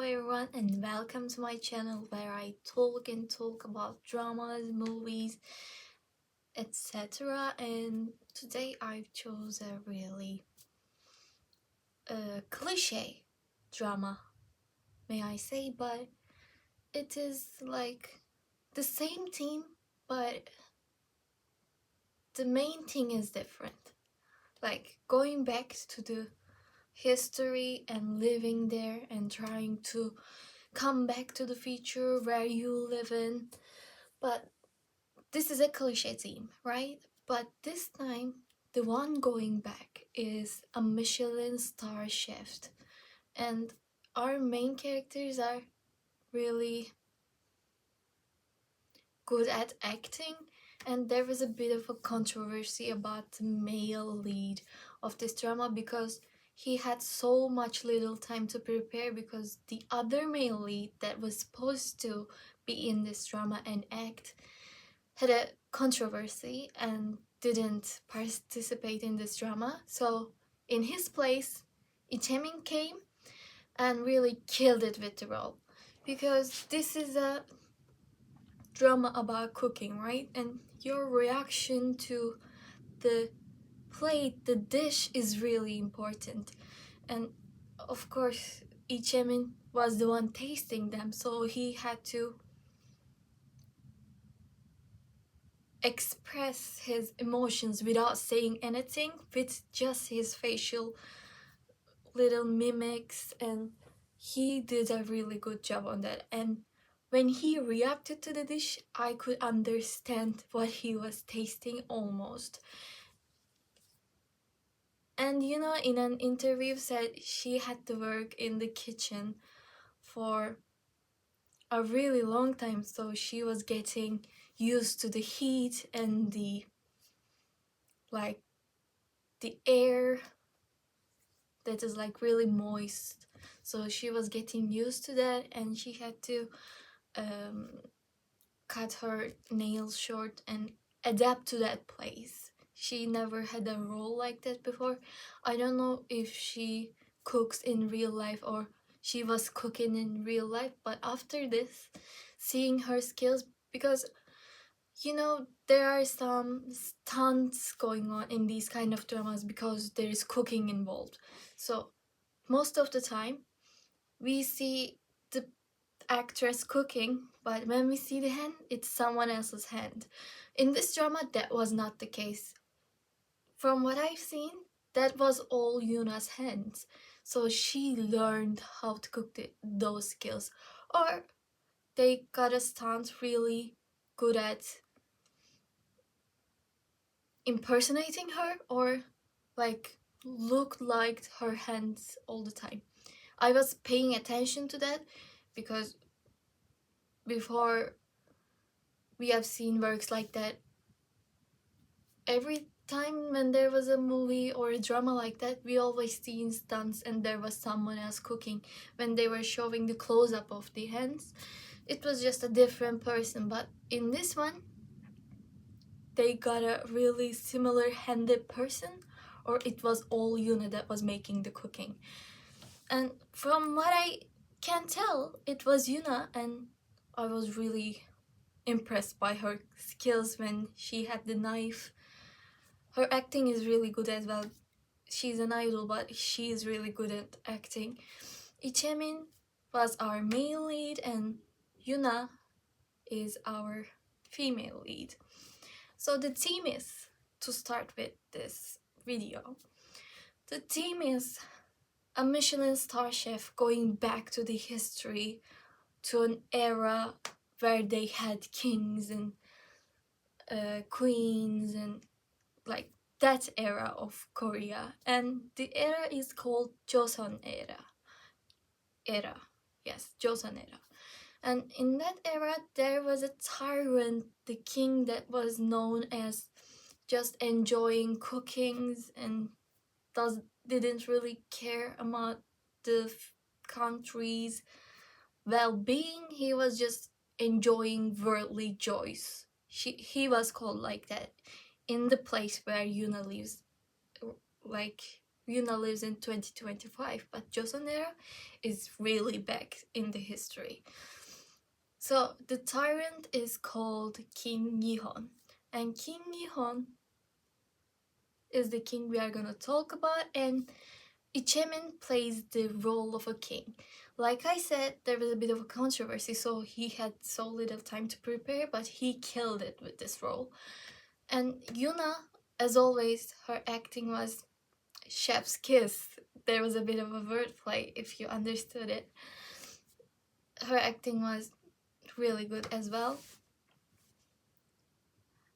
everyone, and welcome to my channel where I talk about dramas, movies, etc. And today I've chose a really cliche drama, may I say, but it is like the same theme, but the main thing is different. Like going back to the history and living there and trying to come back to the future where you live in. But this is a cliche theme, right? But this time, the one going back is a Michelin-Star chef, and our main characters are really good at acting. And there was a bit of a controversy about the male lead of this drama because he had so much little time to prepare, because the other male lead that was supposed to be in this drama and act had a controversy and didn't participate in this drama. So in his place, Ichemin came and really killed it with the role, because this is a drama about cooking, right? And your reaction to the plate, the dish, is really important. And of course, Ichemin was the one tasting them, so he had to express his emotions without saying anything, with just his facial little mimics, and he did a really good job on that. And when he reacted to the dish, I could understand what he was tasting almost. And you know, in an interview said she had to work in the kitchen for a really long time, so she was getting used to the heat and the air that is like really moist. So she was getting used to that, and she had to cut her nails short and adapt to that place. She never had a role like that before. I don't know if she cooks in real life or she was cooking in real life, but after this, seeing her skills, because you know, there are some stunts going on in these kind of dramas because there is cooking involved. So most of the time we see the actress cooking, but when we see the hand, it's someone else's hand. In this drama, that was not the case. From what I've seen, that was all Yuna's hands. So she learned how to cook those skills. Or they got a stunt really good at impersonating her, or like looked like her hands all the time. I was paying attention to that because before we have seen works like that, every time when there was a movie or a drama like that, we always seen stunts and there was someone else cooking. When they were showing the close-up of the hands, it was just a different person. But in this one, they got a really similar handed person, or it was all Yuna that was making the cooking. And from what I can tell, it was Yuna, and I was really impressed by her skills when she had the knife. Her acting is really good as well. She's an idol, but she is really good at acting. Ichemin was our male lead and Yuna is our female lead. So the theme is, to start with this video, the theme is a Michelin-Star chef going back to the history, to an era where they had kings and queens and like that era of Korea. And the era is called Joseon era. Yes, Joseon era. And in that era, there was a tyrant, the king, that was known as just enjoying cookings and didn't really care about the country's well-being. He was just enjoying worldly joys. He was called like that in the place where Yuna lives, like Yuna lives in 2025, but Joseon era is really back in the history. So the tyrant is called King Nihon, and King Nihon is the king we are gonna talk about, and Ichemin plays the role of a king. Like I said, there was a bit of a controversy, so he had so little time to prepare, but he killed it with this role. And Yuna, as always, her acting was chef's kiss. There was a bit of a wordplay if you understood it. Her acting was really good as well.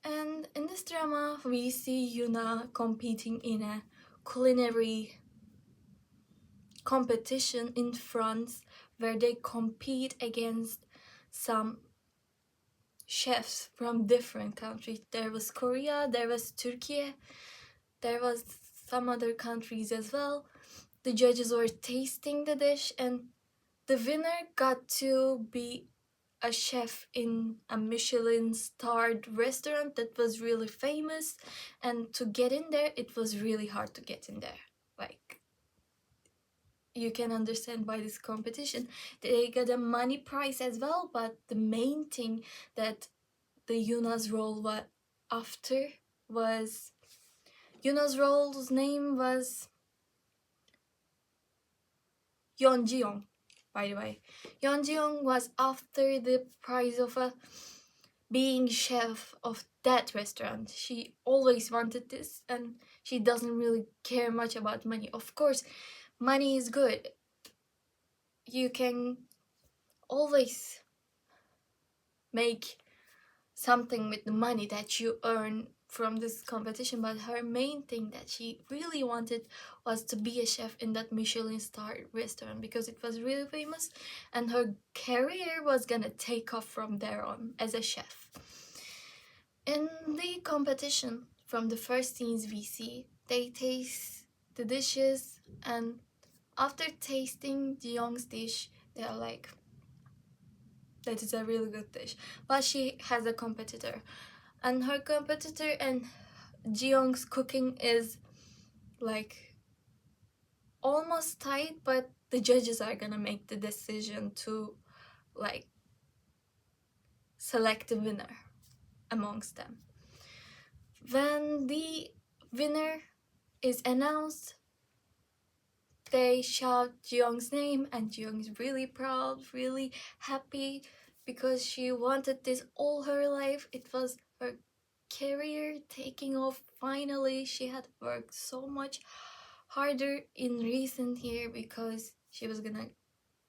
And in this drama, we see Yuna competing in a culinary competition in France where they compete against some chefs from different countries. There was Korea, there was Turkey, there was some other countries as well. The judges were tasting the dish, and the winner got to be a chef in a Michelin-starred restaurant that was really famous, and to get in there, it was really hard to get in there. Like, you can understand by this competition. They got a money prize as well, but the main thing that the Yuna's role was after was Yuna's role's name was Yeonjeong, by the way. Yeonjeong was after the prize of being chef of that restaurant. She always wanted this, and she doesn't really care much about money. Of course, money is good. You can always make something with the money that you earn from this competition, but her main thing that she really wanted was to be a chef in that Michelin-star restaurant because it was really famous, and her career was gonna take off from there on as a chef. In the competition, from the first scenes we see, they taste the dishes, and after tasting Jeong's dish, they are like, that is a really good dish. But she has a competitor, and her competitor and Jeong's cooking is like almost tight, but the judges are gonna make the decision to like select the winner amongst them. When the winner is announced, they shout Jeong's name, and Jeong is really proud, really happy because she wanted this all her life. It was her career taking off finally. She had worked so much harder in recent year because she was gonna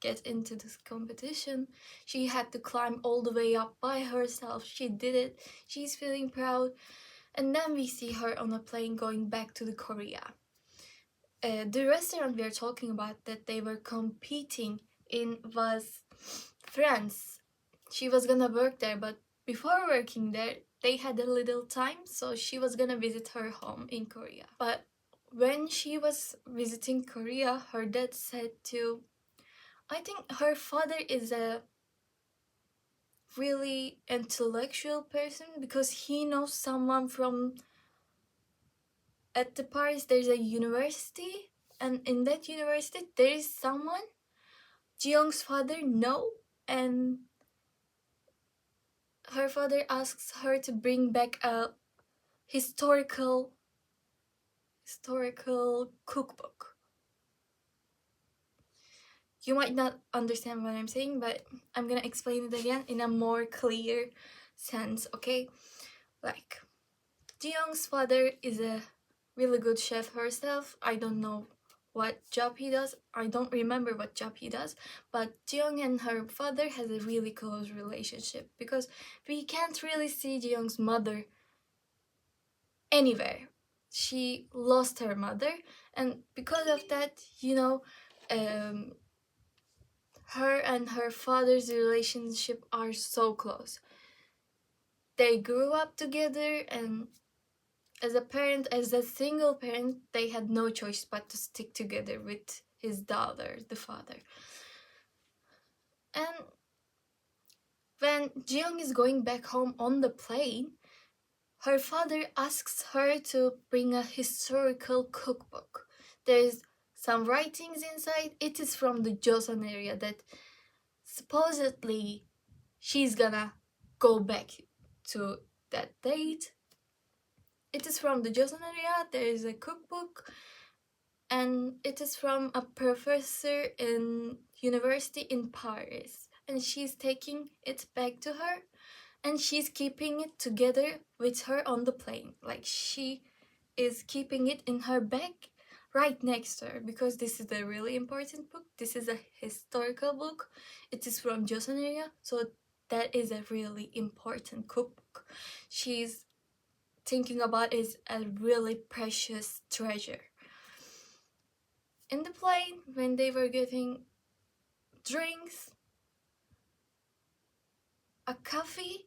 get into this competition. She had to climb all the way up by herself. She did it. She's feeling proud. And then we see her on a plane going back to the Korea. The restaurant we are talking about that they were competing in was France. She was gonna work there, but before working there, they had a little time, so she was gonna visit her home in Korea. But when she was visiting Korea, her dad said to, I think her father is a really intellectual person because he knows someone from, at the Paris there's a university, and in that university there is someone Jeong's father know, and her father asks her to bring back a historical cookbook. You might not understand what I'm saying, but I'm gonna explain it again in a more clear sense, okay? Like, Jeong's father is a really good chef herself. I don't know what job he does. I don't remember what job he does, but Jeong and her father has a really close relationship because we can't really see Jeong's mother anywhere. She lost her mother, and because of that, her and her father's relationship are so close. They grew up together, and as a single parent, they had no choice but to stick together with his daughter, the father. And when Jeong is going back home on the plane, her father asks her to bring a historical cookbook There's some writings inside. It is from the Joseon area that supposedly she's gonna go back to that date. It is from the Joseon area. There is a cookbook, and it is from a professor in university in Paris, and she's taking it back to her, and she's keeping it together with her on the plane. Like, she is keeping it in her bag right next to her, because this is a really important book. This is a historical book. It is from Joseon area, so that is a really important cookbook. She's thinking about is a really precious treasure. In the plane, when they were getting drinks, a coffee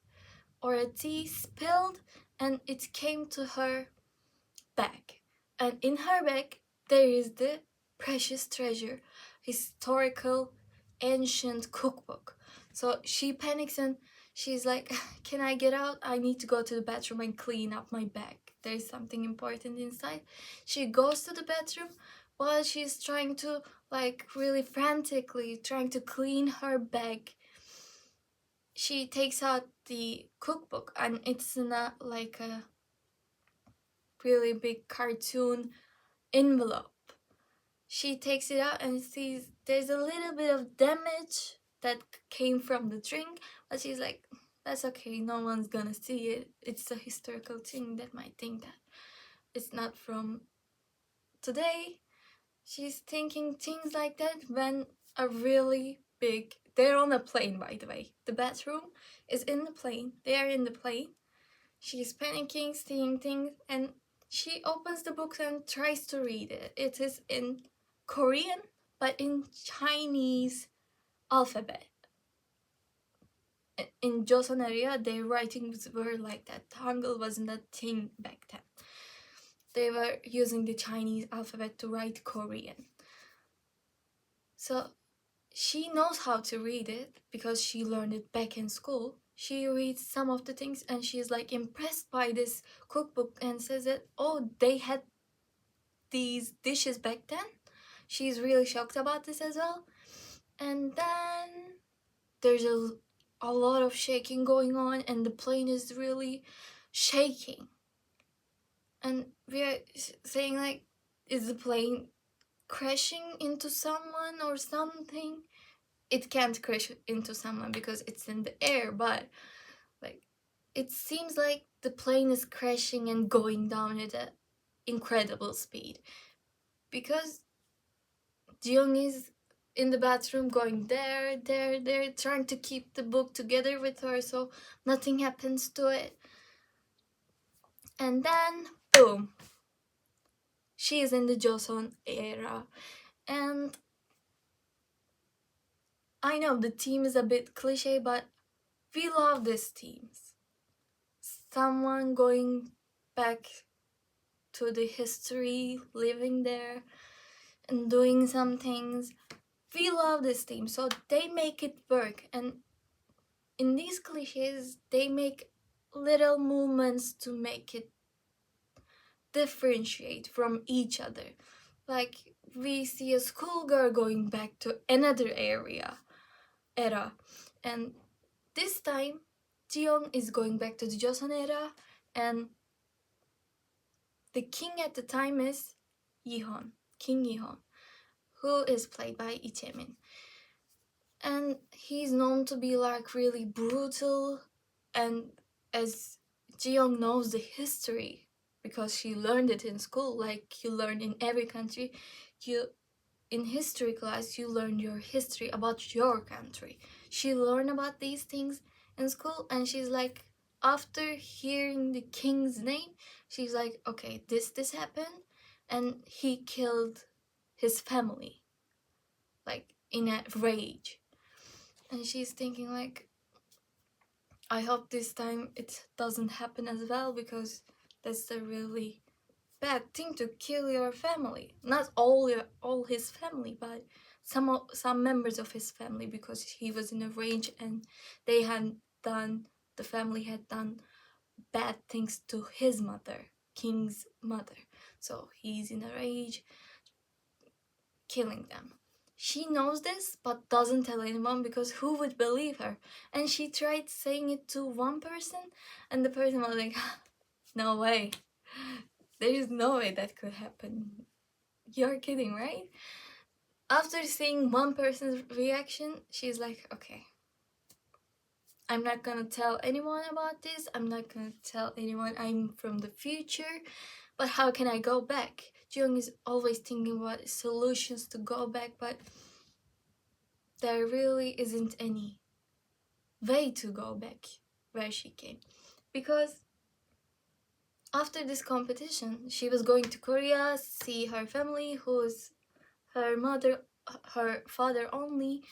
or a tea spilled, and it came to her bag. And in her bag, there is the precious treasure, historical, ancient cookbook. So she panics and she's like, can I get out? I need to go to the bathroom and clean up my bag. There's something important inside. She goes to the bathroom while she's trying to, like, really frantically trying to clean her bag. She takes out the cookbook, and it's in a, like, a really big cartoon envelope. She takes it out and sees there's a little bit of damage that came from the drink, but she's like, that's okay, no one's gonna see it. It's a historical thing that might think that it's not from today. She's thinking things like that when a really big, they're on a plane, by the way. The bathroom is in the plane. They are in the plane. She's panicking, seeing things, and she opens the book and tries to read it. It is in Korean, but in Chinese alphabet. In Joseon area, their writings were like that. Hangul wasn't a thing back then. They were using the Chinese alphabet to write Korean. So she knows how to read it because she learned it back in school. She reads some of the things and she's like impressed by this cookbook and says that, oh, they had these dishes back then. She's really shocked about this as well. And then there's a lot of shaking going on, and the plane is really shaking. And we are saying, like, is the plane crashing into someone or something? It can't crash into someone because it's in the air, but like, it seems like the plane is crashing and going down at an incredible speed, because Jeong is in the bathroom going there, trying to keep the book together with her so nothing happens to it. And then, boom, she is in the Joseon era. And I know the theme is a bit cliche, but we love these themes. Someone going back to the history, living there, and doing some things. We love this theme, so they make it work. And in these cliches, they make little movements to make it differentiate from each other. Like, we see a schoolgirl going back to another era, and this time Jeong is going back to the Joseon era, and the king at the time is King Yihon, who is played by Lee Jae-min. And he's known to be like really brutal, and as Jeong knows the history because she learned it in school, like you learn in every country, in history class you learn your history about your country. She learned about these things in school, and she's like, after hearing the king's name, she's like, okay, this happened, and he killed his family, like, in a rage. And she's thinking, like, I hope this time it doesn't happen as well, because that's a really bad thing to kill your family. Not all his family, but some members of his family, because he was in a rage and the family had done bad things to his mother, King's mother. So he's in a rage. killing them. She knows this but doesn't tell anyone because who would believe her? And she tried saying it to one person and the person was like, no way. There is no way that could happen. You're kidding, right? After seeing one person's reaction, she's like, okay, I'm not gonna tell anyone about this. I'm not gonna tell anyone I'm from the future. But how can I go back? Jung is always thinking about solutions to go back, but there really isn't any way to go back where she came. Because after this competition, she was going to Korea, see her family, who's her mother, her father only,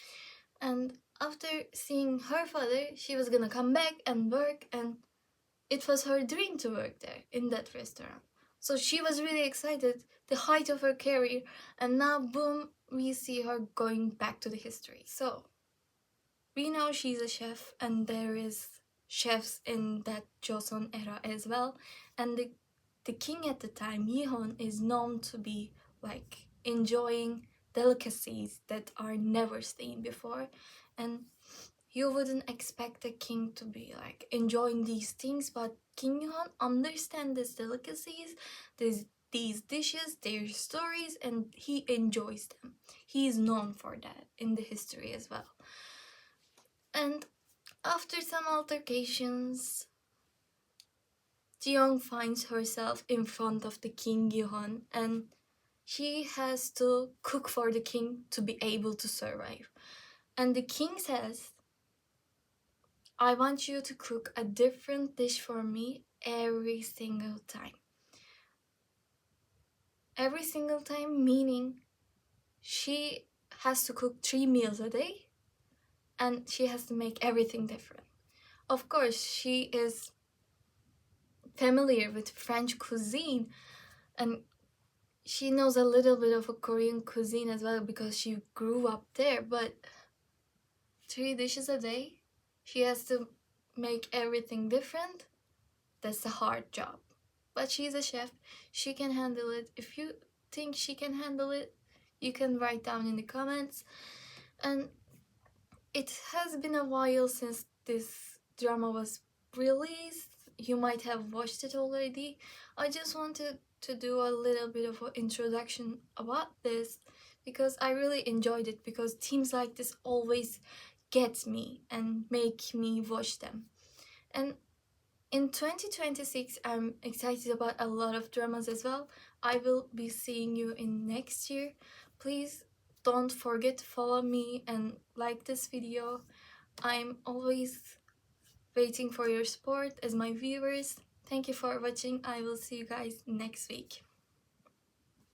and after seeing her father, she was gonna come back and work, and it was her dream to work there in that restaurant. So she was really excited, the height of her career, and now boom, we see her going back to the history. So we know she's a chef, and there is chefs in that Joseon era as well, and the king at the time, Yihon, is known to be like enjoying delicacies that are never seen before, and you wouldn't expect a king to be like enjoying these things, but King Yihon understands these delicacies, these dishes, their stories, and he enjoys them. He is known for that in the history as well. And after some altercations, Jeong finds herself in front of the King Yihon, and she has to cook for the king to be able to survive. And the king says, I want you to cook a different dish for me every single time. Every single time, meaning she has to cook 3 meals a day and she has to make everything different. Of course, she is familiar with French cuisine and she knows a little bit of a Korean cuisine as well because she grew up there, but 3 dishes a day, she has to make everything different. That's a hard job. But she's a chef, she can handle it. If you think she can handle it, you can write down in the comments. And it has been a while since this drama was released. You might have watched it already. I just wanted to do a little bit of an introduction about this because I really enjoyed it, because themes like this always get me and make me watch them. And in 2026, I'm excited about a lot of dramas as well. I will be seeing you in next year. Please don't forget to follow me and like this video. I'm always waiting for your support as my viewers. Thank you for watching. I will see you guys next week.